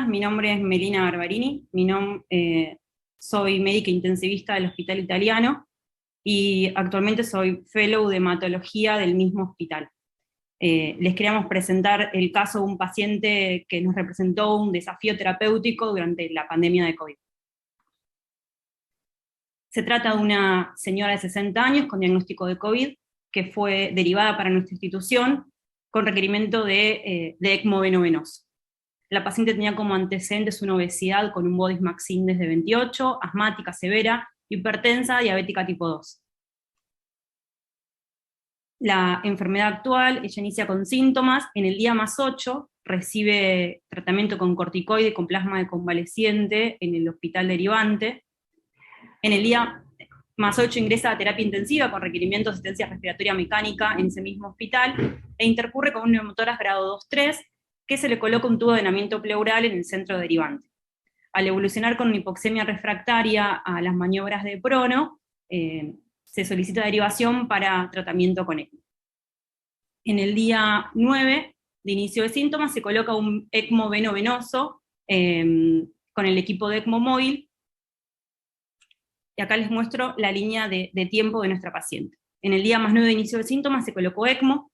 días, mi nombre es Melina Barbarini, soy médica intensivista del Hospital Italiano y actualmente soy fellow de hematología del mismo hospital. Les queríamos presentar el caso de un paciente que nos representó un desafío terapéutico durante la pandemia de COVID. Se trata de una señora de 60 años con diagnóstico de COVID que fue derivada para nuestra institución con requerimiento de ECMO venovenoso. La paciente tenía como antecedentes una obesidad con un body mass index de 28, asmática severa, hipertensa, diabética tipo 2. La enfermedad actual, ella inicia con síntomas, en el día más 8 recibe tratamiento con corticoide con plasma de convaleciente en el hospital derivante. En el día más 8 ingresa a terapia intensiva con requerimiento de asistencia respiratoria mecánica en ese mismo hospital, e intercurre con un neumotórax grado 2-3, que se le coloca un tubo de drenamiento pleural en el centro derivante. Al evolucionar con una hipoxemia refractaria a las maniobras de Prono, se solicita derivación para tratamiento con ECMO. En el día 9 de inicio de síntomas se coloca un ECMO venovenoso con el equipo de ECMO móvil, y acá les muestro la línea de tiempo de nuestra paciente. En el día más 9 de inicio de síntomas se colocó ECMO,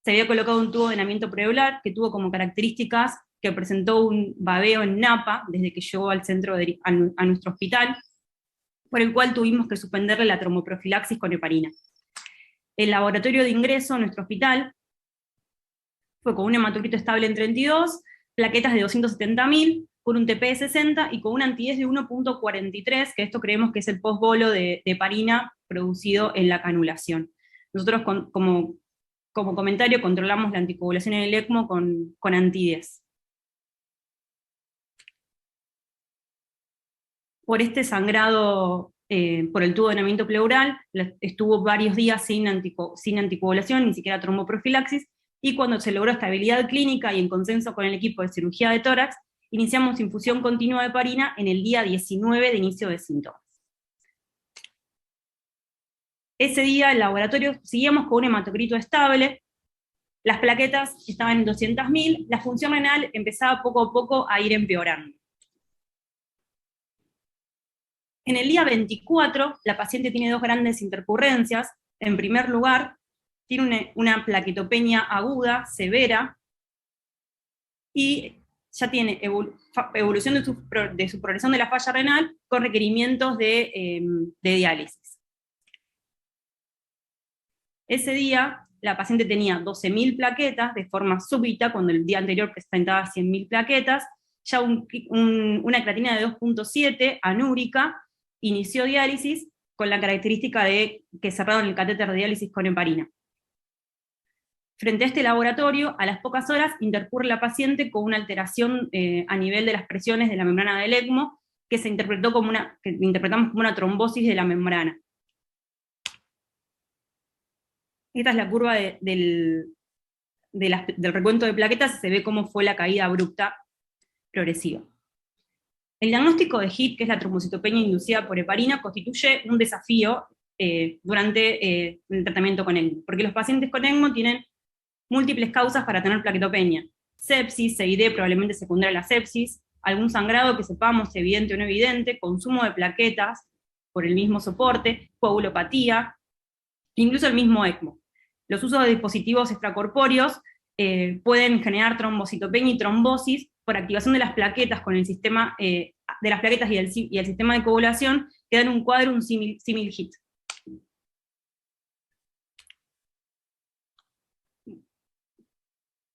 se había colocado un tubo de drenamiento pleural que tuvo como características que presentó un babeo en napa desde que llegó al centro a nuestro hospital, por el cual tuvimos que suspenderle la tromboprofilaxis con heparina. El laboratorio de ingreso a nuestro hospital fue con un hematocrito estable en 32, plaquetas de 270.000, con un TP de 60 y con un anti-10 de 1.43, que esto creemos que es el post-bolo de heparina producido en la canulación. Nosotros como comentario controlamos la anticoagulación en el ECMO con anti-10. Por este sangrado por el tubo de drenamiento pleural, estuvo varios días sin anticoagulación, ni siquiera tromboprofilaxis, y cuando se logró estabilidad clínica y en consenso con el equipo de cirugía de tórax, iniciamos infusión continua de heparina en el día 19 de inicio de síntomas. Ese día el laboratorio seguíamos con un hematocrito estable, las plaquetas estaban en 200.000, la función renal empezaba poco a poco a ir empeorando. En el día 24, la paciente tiene dos grandes intercurrencias. En primer lugar, tiene una plaquetopenia aguda, severa, y ya tiene evolución de su progresión de la falla renal con requerimientos de diálisis. Ese día, la paciente tenía 12.000 plaquetas de forma súbita, cuando el día anterior presentaba 100.000 plaquetas, ya una creatina de 2.7, anúrica, inició diálisis con la característica de que cerraron el catéter de diálisis con heparina. Frente a este laboratorio, a las pocas horas intercurre la paciente con una alteración a nivel de las presiones de la membrana del ECMO, que interpretamos como una trombosis de la membrana. Esta es la curva del recuento de plaquetas, se ve cómo fue la caída abrupta progresiva. El diagnóstico de HIT, que es la trombocitopenia inducida por heparina, constituye un desafío durante el tratamiento con ECMO, porque los pacientes con ECMO tienen múltiples causas para tener plaquetopenia: sepsis, CID probablemente secundaria a la sepsis, algún sangrado que sepamos evidente o no evidente, consumo de plaquetas por el mismo soporte, coagulopatía, incluso el mismo ECMO. Los usos de dispositivos extracorpóreos pueden generar trombocitopenia y trombosis por activación de las plaquetas con el sistema de las plaquetas y el sistema de coagulación, que dan un cuadro, un símil HIT.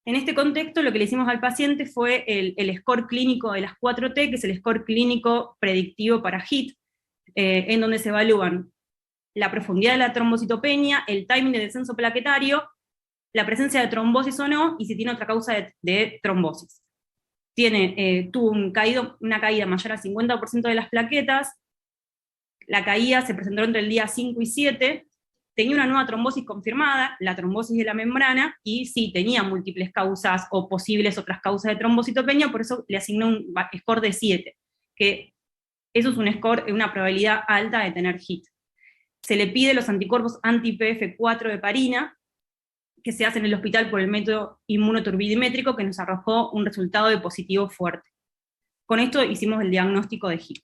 En este contexto, lo que le hicimos al paciente fue el score clínico de las 4T, que es el score clínico predictivo para HIT, en donde se evalúan la profundidad de la trombocitopenia, el timing de descenso plaquetario, la presencia de trombosis o no, y si tiene otra causa de trombosis. Tuvo una caída mayor al 50% de las plaquetas, la caída se presentó entre el día 5 y 7, tenía una nueva trombosis confirmada, la trombosis de la membrana, y sí, tenía múltiples causas o posibles otras causas de trombocitopenia, por eso le asignó un score de 7, que eso es un score, una probabilidad alta de tener HIT. Se le pide los anticuerpos anti-PF4 de heparina, que se hace en el hospital por el método inmunoturbidimétrico, que nos arrojó un resultado de positivo fuerte. Con esto hicimos el diagnóstico de HIT.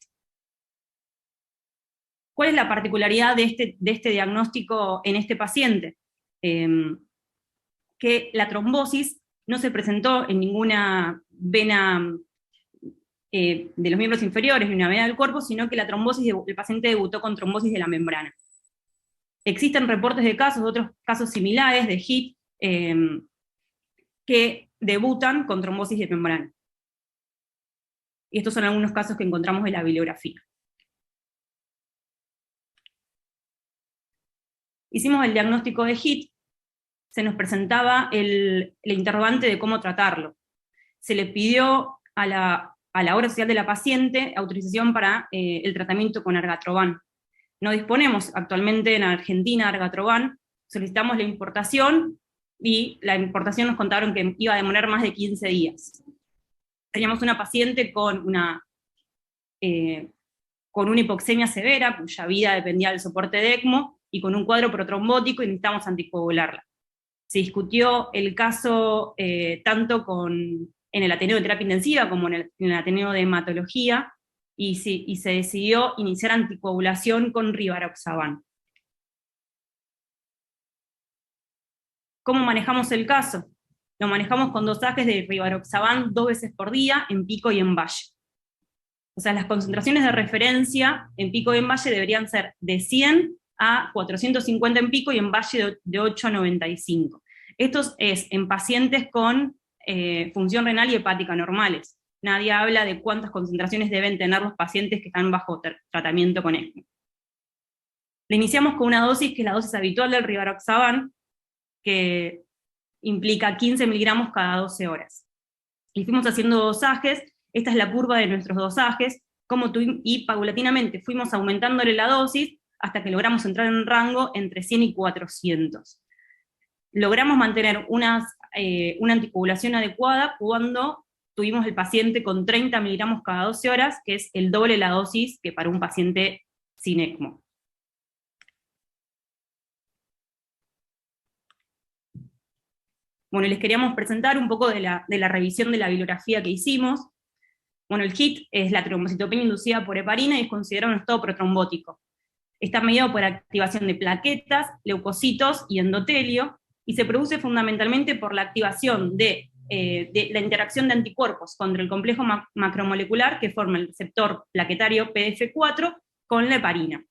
¿Cuál es la particularidad de este diagnóstico en este paciente? Que la trombosis no se presentó en ninguna vena de los miembros inferiores ni una vena del cuerpo, sino que el paciente debutó con trombosis de la membrana. Existen reportes de casos, otros casos similares de HIT, que debutan con trombosis de membrana. Y estos son algunos casos que encontramos en la bibliografía. Hicimos el diagnóstico de HIT, se nos presentaba el interrogante de cómo tratarlo. Se le pidió a la obra social de la paciente autorización para el tratamiento con argatroban. No disponemos actualmente en Argentina de argatroban, solicitamos la importación, y la importación nos contaron que iba a demorar más de 15 días. Teníamos una paciente con una hipoxemia severa, cuya vida dependía del soporte de ECMO, y con un cuadro protrombótico, y necesitamos anticoagularla. Se discutió el caso tanto en el Ateneo de Terapia Intensiva como en el Ateneo de Hematología, y se decidió iniciar anticoagulación con rivaroxaban. ¿Cómo manejamos el caso? Lo manejamos con dosajes de rivaroxaban 2 veces por día, en pico y en valle. O sea, las concentraciones de referencia en pico y en valle deberían ser de 100 a 450 en pico y en valle de 8 a 95. Esto es en pacientes con función renal y hepática normales. Nadie habla de cuántas concentraciones deben tener los pacientes que están bajo tratamiento con ECMO. Le iniciamos con una dosis que es la dosis habitual del rivaroxaban, que implica 15 miligramos cada 12 horas. Y fuimos haciendo dosajes, esta es la curva de nuestros dosajes, y paulatinamente fuimos aumentándole la dosis hasta que logramos entrar en un rango entre 100 y 400. Logramos mantener una anticoagulación adecuada cuando tuvimos el paciente con 30 miligramos cada 12 horas, que es el doble de la dosis que para un paciente sin ECMO. Bueno, les queríamos presentar un poco de la revisión de la bibliografía que hicimos. Bueno, el HIT es la trombocitopenia inducida por heparina y es considerado un estado protrombótico. Está mediado por activación de plaquetas, leucocitos y endotelio, y se produce fundamentalmente por la activación de la interacción de anticuerpos contra el complejo macromolecular que forma el receptor plaquetario PDF4 con la heparina.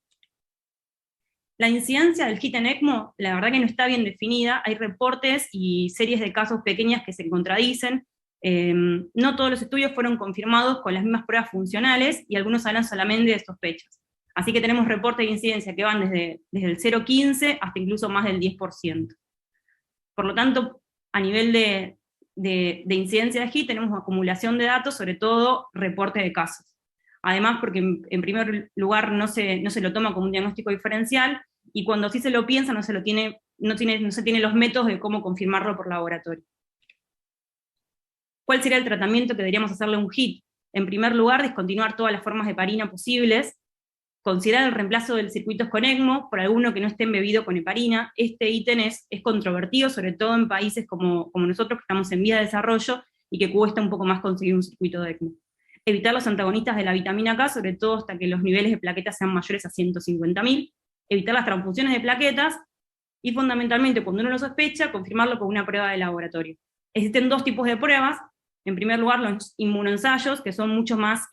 La incidencia del HIT en ECMO, la verdad que no está bien definida, hay reportes y series de casos pequeñas que se contradicen, no todos los estudios fueron confirmados con las mismas pruebas funcionales, y algunos hablan solamente de sospechas. Así que tenemos reportes de incidencia que van desde el 0,15 hasta incluso más del 10%. Por lo tanto, a nivel de incidencia de HIT tenemos acumulación de datos, sobre todo reporte de casos. Además, porque en primer lugar no se lo toma como un diagnóstico diferencial, y cuando sí se lo piensa no se tiene los métodos de cómo confirmarlo por laboratorio. ¿Cuál sería el tratamiento que deberíamos hacerle a un HIT? En primer lugar, descontinuar todas las formas de heparina posibles, considerar el reemplazo del circuitos con ECMO por alguno que no esté embebido con heparina. Este ítem es controvertido, sobre todo en países como nosotros, que estamos en vía de desarrollo y que cuesta un poco más conseguir un circuito de ECMO. Evitar los antagonistas de la vitamina K, sobre todo hasta que los niveles de plaquetas sean mayores a 150.000, evitar las transfusiones de plaquetas, y fundamentalmente, cuando uno lo sospecha, confirmarlo con una prueba de laboratorio. Existen 2 tipos de pruebas. En primer lugar, los inmunoensayos, que son mucho más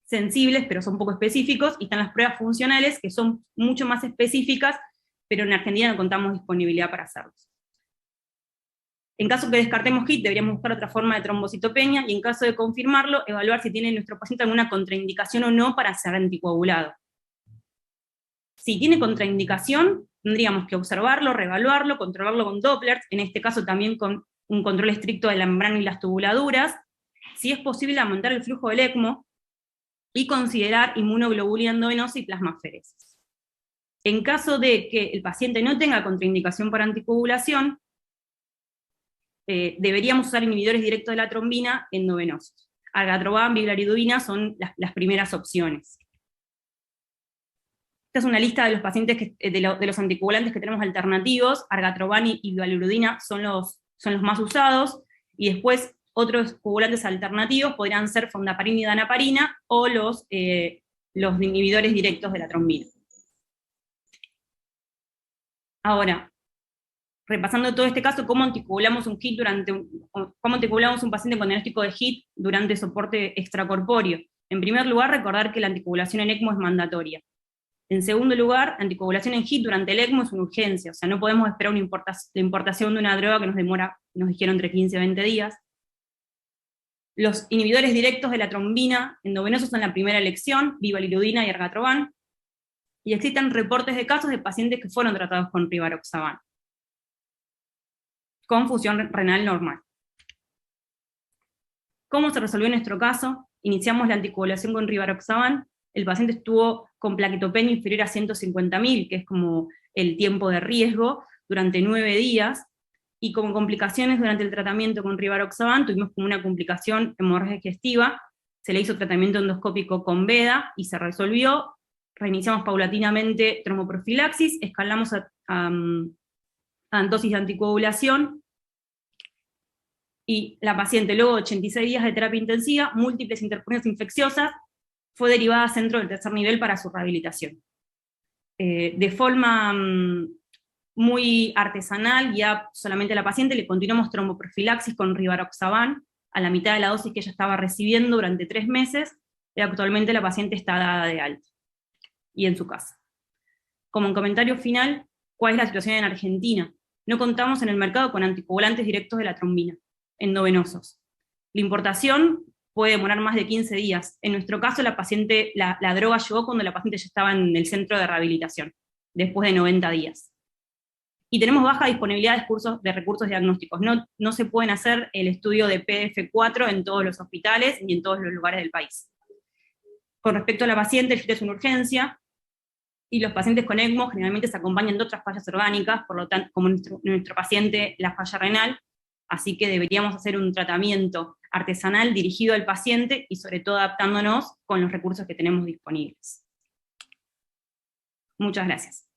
sensibles, pero son poco específicos, y están las pruebas funcionales, que son mucho más específicas, pero en Argentina no contamos disponibilidad para hacerlos. En caso que descartemos HIT, deberíamos buscar otra forma de trombocitopenia, y en caso de confirmarlo, evaluar si tiene nuestro paciente alguna contraindicación o no para ser anticoagulado. Si tiene contraindicación, tendríamos que observarlo, reevaluarlo, controlarlo con Dopplers, en este caso también con un control estricto de la membrana y las tubuladuras, si es posible aumentar el flujo del ECMO, y considerar inmunoglobulina endovenosa y plasmaferesis. En caso de que el paciente no tenga contraindicación para anticoagulación, deberíamos usar inhibidores directos de la trombina endovenosos. Argatroban, bilaridubina son las primeras opciones. Esta es una lista de los pacientes de los anticoagulantes que tenemos alternativos. Argatroban y bilaridubina son los más usados, y después Otros coagulantes alternativos podrían ser fondaparin y danaparina, o los inhibidores directos de la trombina. Ahora, repasando todo este caso, ¿cómo anticoagulamos un paciente con diagnóstico de HIT durante soporte extracorpóreo? En primer lugar, recordar que la anticoagulación en ECMO es mandatoria. En segundo lugar, la anticoagulación en HIT durante el ECMO es una urgencia, o sea, no podemos esperar la importación de una droga que nos dijeron entre 15 y 20 días. Los inhibidores directos de la trombina endovenosos son la primera elección, vivalirudina y ergatroban, y existen reportes de casos de pacientes que fueron tratados con rivaroxaban, con función renal normal. ¿Cómo se resolvió nuestro caso? Iniciamos la anticoagulación con rivaroxaban, el paciente estuvo con plaquetopenia inferior a 150.000, que es como el tiempo de riesgo, durante 9 días, y como complicaciones durante el tratamiento con rivaroxaban tuvimos como una complicación hemorragia digestiva, se le hizo tratamiento endoscópico con veda y se resolvió, reiniciamos paulatinamente tromboprofilaxis, escalamos a dosis de anticoagulación, y la paciente, luego de 86 días de terapia intensiva, múltiples interferencias infecciosas, fue derivada a centro del tercer nivel para su rehabilitación. De forma muy artesanal, ya solamente a la paciente le continuamos tromboprofilaxis con rivaroxaban a la mitad de la dosis que ella estaba recibiendo durante 3 meses, y actualmente la paciente está dada de alta, y en su casa. Como un comentario final, ¿cuál es la situación en Argentina? No contamos en el mercado con anticoagulantes directos de la trombina, endovenosos. La importación puede demorar más de 15 días. En nuestro caso, la droga llegó cuando la paciente ya estaba en el centro de rehabilitación, después de 90 días. Y tenemos baja disponibilidad de recursos diagnósticos. No se pueden hacer el estudio de PDF4 en todos los hospitales ni en todos los lugares del país. Con respecto a la paciente, el FIT es una urgencia, y los pacientes con ECMO generalmente se acompañan de otras fallas orgánicas, por lo tanto, como nuestro paciente, la falla renal, así que deberíamos hacer un tratamiento artesanal dirigido al paciente, y sobre todo adaptándonos con los recursos que tenemos disponibles. Muchas gracias.